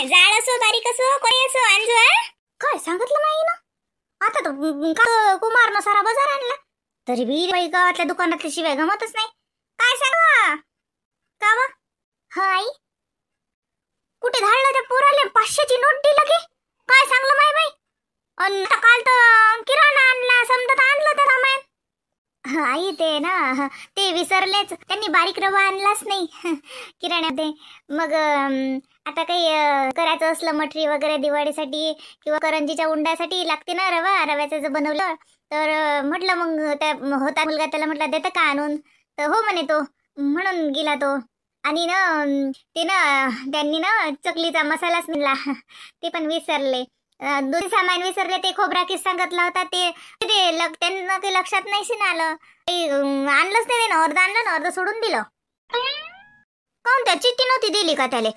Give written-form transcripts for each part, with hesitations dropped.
जाड असो बारीक असो कोणी असो आणजो. काय सांगितलं नाही ना आता तर कुमार न सारा बाजार आणला तरी बी बाई गावातल्या दुकानातल्या शिवाय गमतच नाही. काय सांगा का वा हाय कुठे धाडलं त्या पोराले 500ची नोट दिलं की काय सांगलं माय बाई. अन काल तर किराणा आणला समजत आणलं तर रामायण. आई ते ना ते विसरलेच त्यांनी बारीक रवा आणलाच नाही किराण्यात. मग आता काही करायचं असलं मटरी वगैरे दिवाळीसाठी किंवा करंजीच्या उंडासाठी लागते ना रवा. रव्याचं जर बनवलं तर म्हटलं मग त्या होता मुलगा त्याला म्हटलं देतं का आणून तर हो म्हणे तो म्हणून गेला तो. आणि ना ते ना त्यांनी ना चकलीचा मसालाच नेला ते पण विसरले. दोन सामान विसरले ते खोबरा किस सांगितला होता ते त्यांना काही लक्षात नाही आलं. आणलंच नाही ना अर्ध आणलं ना अर्ध सोडून दिलं. काऊन त्या चिठ्ठी नव्हती दिली का त्याले.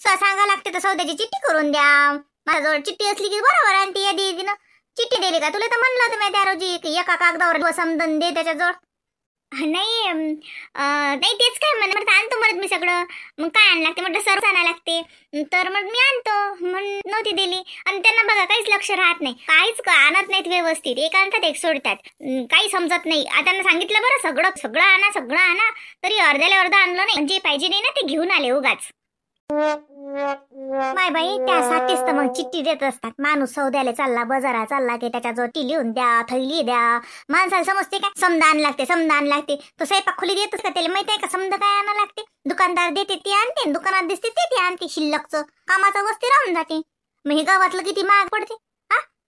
सांगा लागते तर सौद्याची चिठ्ठी करून द्या. माझ्याजवळ चिठ्ठी असली की बरोबर आणि ती यादी ना चिठ्ठी दिली का तुला तर म्हणलं होतं मी त्या रोजी एका कागदावर समजून दे त्याच्याजवळ. नाही नाही तेच काय म्हणत आणतो म्हणत मी सगळं. मग काय आणायला लागते म्हटलं सर्व आणायला लागते तर मग मी आणतो म्हणून नव्हती दिली. आणि त्यांना बघा काहीच लक्ष राहत नाही काहीच आणत नाहीत व्यवस्थित. एक आणतात एक सोडतात काही समजत नाही. त्यांना सांगितलं बरं सगळं सगळं आणा तरी अर्ध्याला अर्ध आणलं नाही. जे पाहिजे नाही ना ते घेऊन आले उगाच. माय बाई त्यासाठीच तर मग चिठ्ठी देत असतात. माणूस सौद्याला चालला बाजारात चालला की त्याच्याजवळ ती लिहून द्या थैली द्या. माणसाला समजते काय समदान लागते तो स्वयंपाक खोली देतच का त्याला माहित आहे का समजा काय आणा लागते. दुकानदार देते ते आणते दुकानात दिसते ते आणते शिल्लकचं कामाचं वस्ती राहून जाते. मग हे गावातलं किती महाग पडते.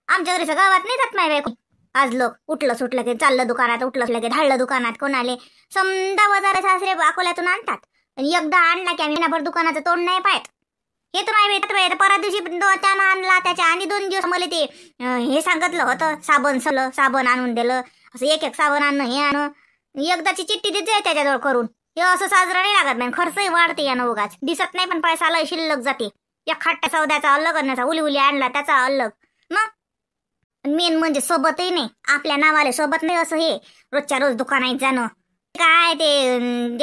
आमच्या घरीचं गावात नाही जात माय बाई. आज लोक उठलं सुटलं की चाललं दुकानात उठलं सुटलं की धाडलं दुकानात कोणाले समजा बाजारात सासरे अकोल्यातून आणतात. एकदा आणला की आम्ही महिनाभर दुकानाचं तोंड नाही पाहत. हे तर माहिती परत दिवशी त्यानं आणला त्याच्या आणि 2 दिवस मला ते हे सांगितलं होतं साबण आणून दिलं. असं एक साबण आणणं हे आणं एकदाची चिठ्ठी देत जाय त्याच्याजवळ करून. हे असं साजरं नाही लागत नाही. खर्चही वाढते यानं उगाच दिसत नाही पण पैसा लय शिल्लक जाते. या खाट्या सौद्याचा अलग अन्नाचा उली आणला त्याचा अलग. मग मेन म्हणजे सोबतही नाही आपल्या नावाले सोबत नाही. असं हे रोजच्या रोज दुकानात जाणं काय ते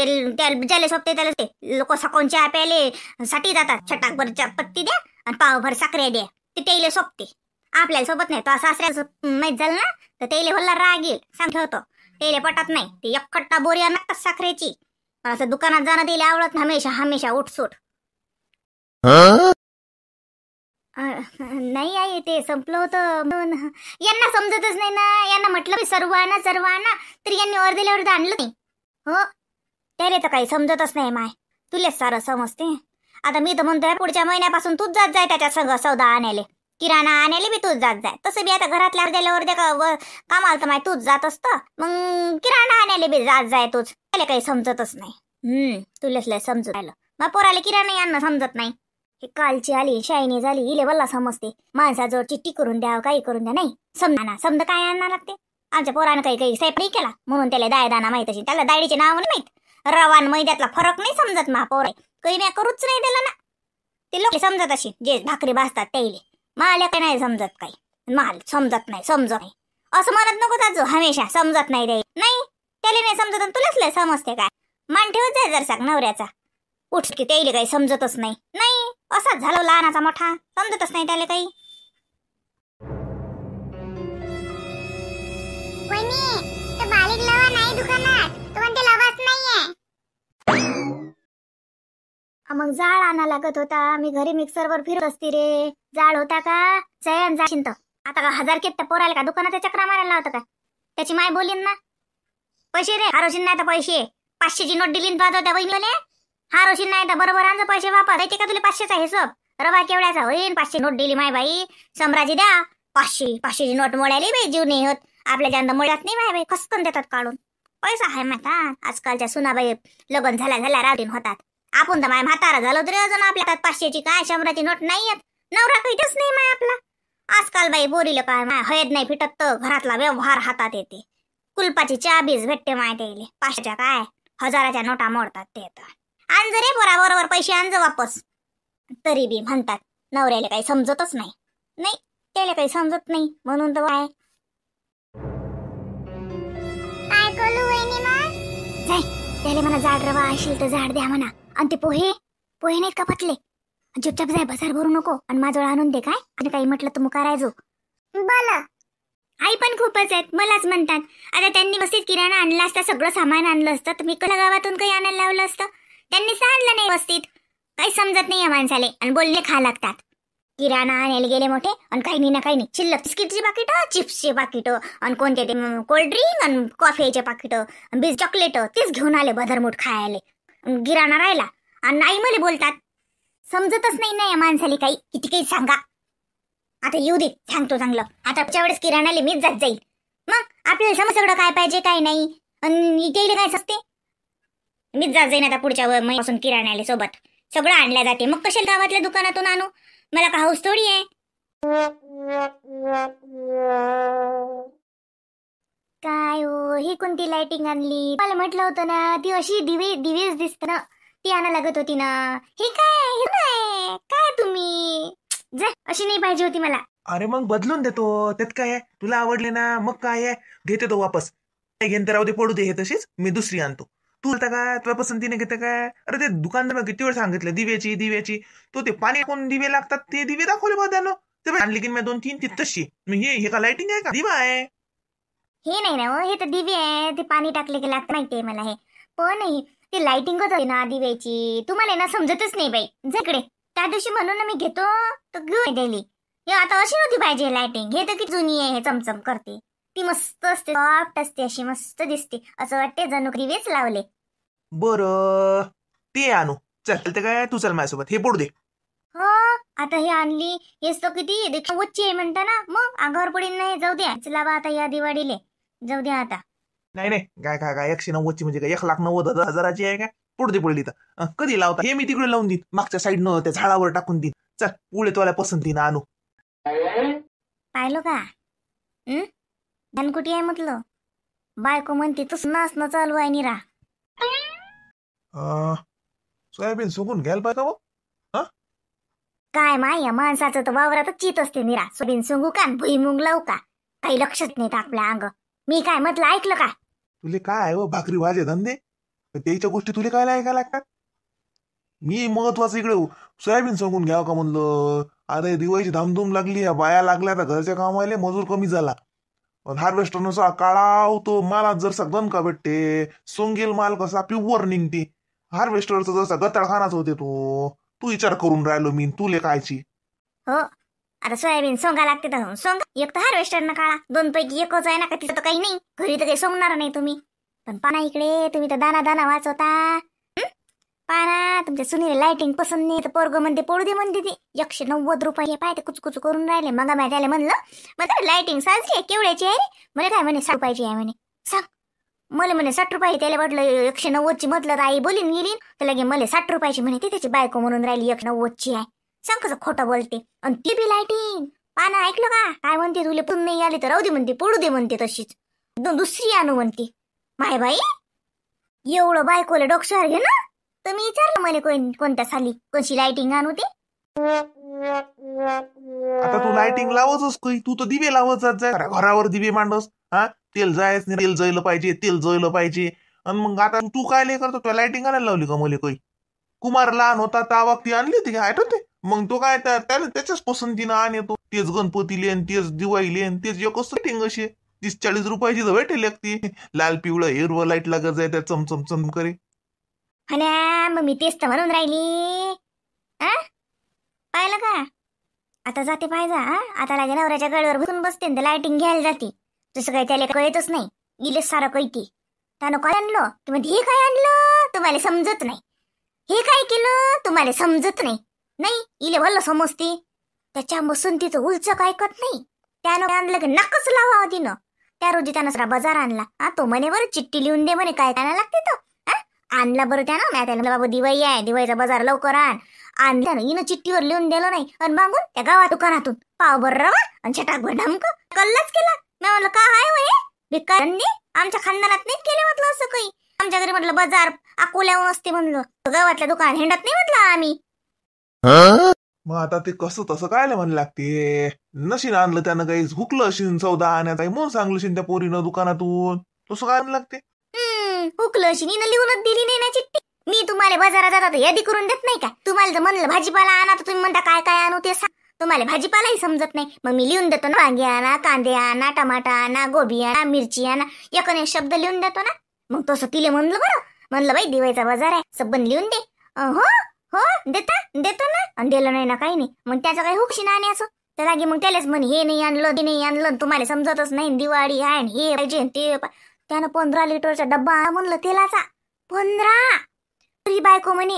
ज्याला सोबते त्याला ते लोक सकाळून चहा प्यायले साठी जातात. छटाकभर पत्ती द्या आणि पावभर साखरे द्या ते त्याला सोबते आपल्याला सोबत नाही. तो सासऱ्याचं माहीत झालं ना तर त्याला भल्ला राग येईल सांगत होतं. त्याला पटत नाही ते एकखट्टा बोरी आणतात साखरेची. असं दुकानात जाणं त्याला आवडत हमेशा उठसूट. नाही आई ते संपलं होतं म्हणून यांना समजतच नाही ना. यांना म्हटलं सर्व आणा तरी यांनी अर्धेला अर्ध आणलं नाही. हो त्याला तर काही समजतच नाही माय. तुलेच सारं समजते. आता मी तर म्हणतोय पुढच्या महिन्यापासून तूच जात जाय त्याच्या सगळं सौदा आणायला किराणा आणायला बी तूच जात जाय. तसं बी आता घरातल्या अर्ध्या कामाला तर माय तूच जात असतं मग किराणा आणायला बी जात जाय तूच. त्याला काही समजतच नाही. तुलेच लय समजून राहिलं मग पोराला किराणा आणणं समजत नाही. हे कालची आली शायनी झाली इले वल्ला समजते. माणसाजवळ चिठ्ठी करून द्या काही करून द्या नाही समजा काय आणणार लागते. आमच्या पोरानं काही स्वयंपाक नाही केला म्हणून त्याला दायदाना माहित असेल. त्याला दायडीचे नाव नाही माहित. रवान मैद्यातला फरक नाही समजत मा पोर काही मी करूच नाही त्याला ना. ते लोक समजत अशी जे भाकरी भाजतात त्याले. मला काही नाही समजत काही माल समजत नाही असं म्हणत नको त्याचं हमेशा समजत नाही ते नाही. त्याला नाही समजत तुलाच लय समजते काय. मान ठेवत जाय जरसा नवऱ्याचा उठ की त्याला काही समजतच नाही. असाच झालं लहानाचा मोठा समजतच नाही त्याला काही. मग जाळ आणा लागत होता. मी घरी मिक्सरवर फिरत असते रे. जाळ होता का जयन जाशीन तर आता का 1000 केट पोरायला का दुकानात चक्रा मारायला होता का. त्याची माय बोलीन ना पैसे रे हारोशीन नाही तर पैसे 500ची नोट दिली त्या बहिणीले. हारोशीन नाही तर बरोबर आणजो पैसे वापर येते का तुला 500चा हिशोब. रवा केवढ्याचा होईन 500 नोट दिली माय बाई. सम्राजी द्या 500ची नोट मोडायली बाई जीव नाही होत. आपल्या जांदा मोडत नाही माय बाई कस्तन देतात काढून. पैसा आहे माहिती आजकालच्या सुनाबाई लग्न झाल्या रावटीन होतात. आपण तर माय म्हातारा झालो तरी अजून आपल्या हातात 500ची काय 100ची नोट नाही येत. नवरा काहीच नाही माय आपला. आजकाल बाई बोरीला काय माय हयद नाही फिटत तर घरातला व्यवहार हातात येते. कुलपाची चाबीज भेटते माय त्याला. 500च्या काय 1000च्या नोटा मोडतात ते तर. आणज रे पोरा बरोबर पैसे आणज वापस. तरी बी म्हणतात नवऱ्याला काही समजतच नाही त्याला काही समजत नाही म्हणून तर काय करू वहिनी मग जाय त्याला म्हणा जाड रवा असेल तर जाड द्या म्हणा. आणि ते पोहे नाहीत का पतले चुपचाप जाय, बाजार भरू नको आणि माझ्यावर आणून दे. काय आणि काही म्हटलं तर मग करायचो. बोला. आई पण खूपच आहेत, मलाच म्हणतात. आता त्यांनी व्यवस्थित किराणा आणला असता, सगळं सामान आणलं असतं तर मी कला गावातून काही आणायला लावलं असतं. त्यांनी आणलं नाही व्यवस्थित. काही समजत नाही या माणसाले आणि बोलले खा लागतात. किराणा आणायला गेले मोठे आणि काही नाही ना काही नाही, शिल्लक बिस्किटची पाकिट, चिप्सचे पाकिट आणि कोणते ते कोल्ड्रिंक आणि कॉफीचे पाकिट, बीज चॉकलेट तेच घेऊन आले बदरमूठ खायले. किराणा राहिला आणि नाही मला बोलतात. समजतच नाही ना या माणसाले काही, किती काही सांगा. आता येऊ दे, सांगतो चांगलं. आता पुढच्या वेळेस किराणाले मीच जात जाईल. मग आपल्याला समज सगळं काय पाहिजे काय नाही आणि इथे काय सस्ते. मीच जात जाईन आता पुढच्या महिन्यापासून किराण्याले सोबत. सगळं आणल्या जाते, मग कशाला गावातल्या दुकानातून आणू? मला का हाऊस थोडी आहे. काय हो, ही कोणती लाइटिंग आणली? मला म्हटलं होतं ना ती अशी दिवेच दिसत ना, ती आणा लागत होती ना. हे काय काय तुम्ही जा, अशी नाही पाहिजे होती मला. अरे मग बदलून देतो, त्यात काय आहे? तुला आवडले ना, मग काय आहे, घेते तो वापस. घेऊन तर राहू दे, पडू दे हे तशीच, मी दुसरी आणतो. तू आता काय तुला पसंतीने घेते काय? अरे ते दुकानदार किती वेळ सांगितलं दिव्याची. तो ते पाणी कोण दिवे लागतात ते दिवे दाखवले बा त्यानं. ते आणली की मी 2-3 ती तशी. मग हे का लाइटिंग आहे का दिवा आहे? हे नाही ना, हे तर दिवे आहे. ते पाणी टाकले की लागतं, माहितीये मला हे. पण ते लाइटिंगच आहे ना दिव्याची. तुम्हाला ना समजतच नाही बाई. जिकडे त्या दिवशी म्हणून ना मी घेतो तर घेऊन दिली. हे आता अशी नव्हती पाहिजे लाइटिंग. हे तर किती जुनी आहे, हे चमचम करते. ती मस्त असते, सॉफ्ट असते, अशी मस्त दिसते. असं वाटते जणू दिवेच लावले. बर ते आणू. चल ते काय, तू चल माझ्यासोबत, हे पडू दे. हो, आता हे आणली. हेच तर किती देखवच्ची आहे म्हणता ना, मग अंगावर पडीन नाही. जाऊ द्या, चला बा आता या दिवाळीले जाऊ द्या आता. नाही काय 190ची म्हणजे काय 1,90,000 आहे काय? पडली तर कधी लावता? हे मी तिकडे लावून देईन, मागच्या साईडनं त्या झाडावर टाकून देईन. चल पुढे तुला पसंतीनं आणू. पाहिलं का? धनकुटी आहे म्हटलं. बायको म्हणते तूच नाचणं चालू आहे निरा. सोयाबीन सुकून घ्यायला पाहिजे मग. काय माय या माणसाचं तर वावरातच चित असते निरा. सोयाबीन सुंगू का भुईमुंग लावू का, काही लक्षच नाही आपल्या अंग. मी काय म्हटलं ऐकलं का? तुले काय हो, भाकरी भाजे धंदे त्याच्या गोष्टी तुले काय ऐकायला लागतात? मी महत्वाचं इकडे सोयाबीन सांगून घ्यावं का म्हणलं. अरे दिवाळीची धामधूम लागली, बाया लागल्या तर घरच्या कामाले मजूर कमी झाला. हार्वेस्टरनुसार काढाव तो मालात जरसा दणका भेटते. सोंगेल माल कसा प्युअर निघते. हार्वेस्टरचा जसा गताळखानाच होते तू विचार करून राहिलो मी, तुले कायची. हो, आता सोयाबीन सोंगा लागते तर सोंगा. एक तर हार्वेस्टर ना काळा, 2 पैकी एकच आहे ना. का तिथं तर काही नाही, घरी तर काही सोंगणार नाही तुम्ही. पण पाना इकडे तुम्ही तर दाना वाचवता. पाना तुमच्या सुनील लाइटिंग पसंत नाही तर पोरग म्हणते पडू दे म्हणते. ती 190 रुपये पाय कुचकुच करून राहिले. मग मी त्याला म्हणलं लाइटिंग साजरी आहे, केवढ्याची आहे रे? मला काय म्हणे 60 रुपयाची आहे म्हणे. सांग मला म्हणे 60 रुपये. त्याला म्हटलं 190ची म्हटलं तर आई बोलीन गेली तर लगे मला 60 रुपयाची म्हणे. ती त्याची बायको म्हणून राहिली 190ची आहे. सांग कसं खोटं बोलते. आणि ती बी लाइटिंग पाना ऐकलं का काय म्हणते? तुला पण नाही आली तर राहू दे म्हणते, पडू दे म्हणते. तशीच दुसरी आणू म्हणते. माय बाई एवढं बायकोला डोक्यावर घे ना. तर मी विचारलं मला कोणत्या साली कशी लाइटिंग आणू ती. आता तू लाइटिंग लावतच काही, तू तर दिवे लावत जाय घरावर दिवे मांडस. तेल जायच नाही, तेल जळलं पाहिजे. आणि मग आता तू काय लय करतो? तुला लाइटिंग आणायला लावली का मला काही? कुमार लहान होता त्या ती आणली होती का आठवते? मग तो काय त्याला त्याच्याच पसंतीनं आणतो. तेच गणपती लेन, तेच दिवाळी लेन, तेच एकच लाइटिंग अशी 30-40 रुपयाची तर भेटेल ती. लाल पिवळं हिरवं लाईट लागत जाय त्या चमचम करे. मग मी तेच तर म्हणून राहिली. पाहिलं का? आता जाते पाहिजे. आता लागे नवऱ्याच्या गळ्यावर बसून बसते तर लाइटिंग घ्यायला जाते. तसं काही त्याला कळतच नाही. इलेच सारं कैकी त्यानं काय आणलं की म्हणजे हे काय आणलं तुम्हाला समजत नाही. हे काय केलं तुम्हाला समजत नाही. नाही इले भलं समजते. त्याच्या बसंतीचं उलचक ऐकत नाही. त्यानं आणलं की नकच लावा तिनं. त्या रोजी त्यानं सरा बाजार आणला. तो म्हणे बरं चिठ्ठी लिहून दे म्हणे काय काय लागते तो. आणला बरं त्यानं. मी त्याला बाबा दिवाळी आहे, दिवाळीचा बाजार लवकर आणलं. हिनं चिठ्ठीवर लिहून दिलं नाही आणि मागून त्या गावात दुकानातून पाव बरं रवा आणि छटाकभर ढमक कल्लाच केला. मी म्हणलं का आहे वय भिकार आमच्या खानदानात नाही केले म्हटलं असं काही. आमच्या घरी म्हटलं बाजार अकोल्याहून असते म्हणलं. गावातल्या दुकानात हिंडत नाही म्हटलं आम्ही. मग आता ते कसं तसं काय म्हणलं लागते? नशीन आणलं त्यानं काही हुकलं असेल सौदा आणण्यात काही म्हणून सांगलं असेल त्या पोरीनं दुकानातून. तसं काय लागते? हुकलं अशी हिनं लिहूनच दिली नाही ना चिठ्ठी. मी तुम्हाला बाजारात जातात यादी करून देत नाही का? तुम्हाला जर म्हणलं भाजीपाला आणा तर तुम्ही म्हणता काय काय आणू ते सांग. तुम्हाला भाजीपालाही समजत नाही. मग मी लिहून देतो ना, वांगे आणा, कांदे आणा, टमाटा आणा, गोबी आणा, मिरची आणा, एक शब्द लिहून देतो ना. मग तसं तिले म्हणलं बरं. म्हणलं बाई दिवाळीचा बाजार आहे, सबन लिहून दे. हो हो देतो ना. आणि दिलं नाही ना काही नाही. मग त्याचं काही हुकशी ना आणायचं त्या जागी. मग त्यालाच म्हणे हे नाही आणलं ते नाही आणलं, तुम्हाला समजतच नाही, दिवाळी आहे हे पाहिजे ते. त्यानं 15 लिटरचा डब्बा आणा म्हणलं तेलाचा. 15. तरी बायको म्हणे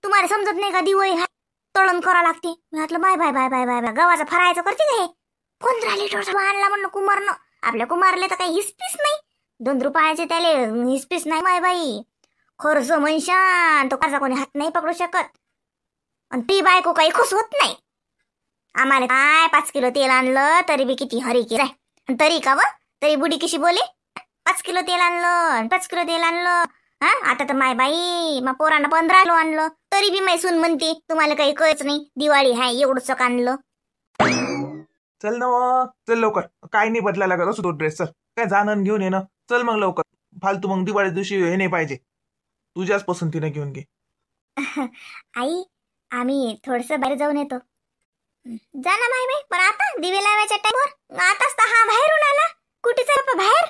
तुम्हाला समजत नाही का, दिवाळी आहे तळण करा लागते. मी म्हटलं बाय बाय बाय बाय बाय बाय गव्हाचं फरायचं करते का हे? 15 लिटरचा आणला म्हणलं कुमारनं. आपल्या कुमारले तर काही हिसपीस नाही. 2 रुपयाचे त्याले हिसपीस नाही माय बाई. खर्च म्हणशान तो कर्जा कोणी हात नाही पकडू शकत. आणि ती बायको काही खुश होत नाही. आम्हाला काय 5 किलो तेल आणलं तरी बी किती हरी की राय. तरी का व तरी बुडी कशी बोले, 5 किलो तेल आणलं 5 किलो तेल आणलं. हा आता तर माय बाई मा पोरांना 15 किलो आणलं तरी बी माय सून म्हणते तुम्हाला काही कळच नाही, दिवाळी हाय एवढंच आणलं. चल ना मग, चल लवकर. काय नाही बदलायला लागत असं तो ड्रेस. चल काय जाणं घेऊन ये ना. चल मग लवकर. फालतू मग दिवाळी दिवशी हे नाही पाहिजे. तुझ्याच पसंतीने घेऊन घे. आई आम्ही थोडस बाहेर जाऊन येतो. जा ना माय बाई. पण आता दिवे लावायच्या टाइमवर आताच तर हा बाहेरून आला. कुठे चालला बाहेर?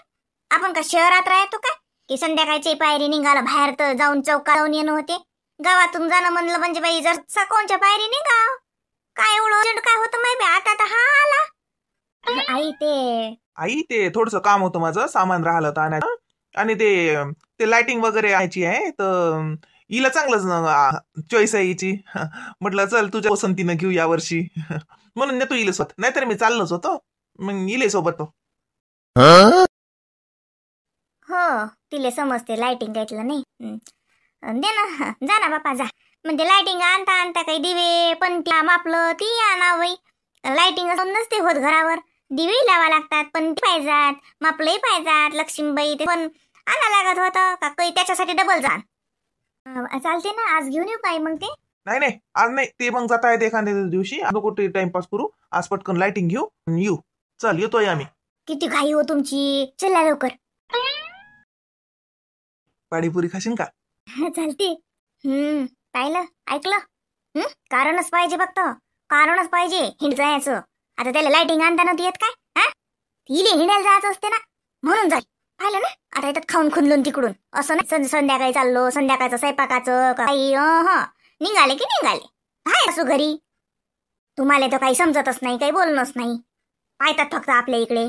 आपण का शहरात राहतो काय की संध्याकाळची पायरी निघाला बाहेर तर जाऊन चौकात जाऊन येणं होते? गावातून जाणं म्हणलं म्हणजे बाई जर सकोनच्या पायरी निघाव. काय एवढं अर्जंट काय होतं माय बाई? आता तर हा आला. आई ते थोडस काम होतं माझं, सामान राहिलं होतं आणायचं. आणि ते लाइटिंग वगैरे आणायची आहे तर हिला चांगलंच चॉईस आहे हिची. म्हटलं चल तुझ्या पसंतीनं घेऊ यावर्षी. म्हणून नेतो इले सोबत. नाहीतर मी चाललोच होतो मग इले सोबत. हो तिले समजते लाइटिंग ऐकलं नाही. दे ना जा ना बापा जा. म्हणजे लाइटिंग आणता आणता काही दिवे पण त्या मापलं ती आणा बाई. लाइटिंग नसते होत घरावर. दिवे लावा लागतात पण ते पाहिजात, मापलंही पाहिजात. लक्ष्मीबाई ते पण आणा लागत होतं का काही त्याच्यासाठी डबल जा. चालते ना आज घेऊन येऊ काय मग ते? नाही आज नाही. ते मग जाता येते एखाद्या दिवशी. आम्ही कुठे टाइमपास करू. आज पटकन लाइटिंग घेऊ येऊ. चल येतोय आम्ही. किती घाई हो तुमची. चला लवकर. पाणीपुरी खाशीन का? चालते. पाहिलं ऐकलं. कारणच पाहिजे फक्त. कारणच पाहिजे हिंड जायचं. आता त्याला लाइटिंग आणता नव्हती येत काय? हा तिले हिंडायला जायचं असते ना म्हणून जाईल. पाहिलं ना आता येतात खाऊन खुनलून तिकडून. असं नाही संध्याकाळी चाललो संध्याकाळचं स्वयंपाकाचं काही निघाले की निघाले. हाय असू घरी. तुम्हाला तर काही समजतच नाही काही बोलणंच नाही. पाहतात फक्त आपल्या इकडे.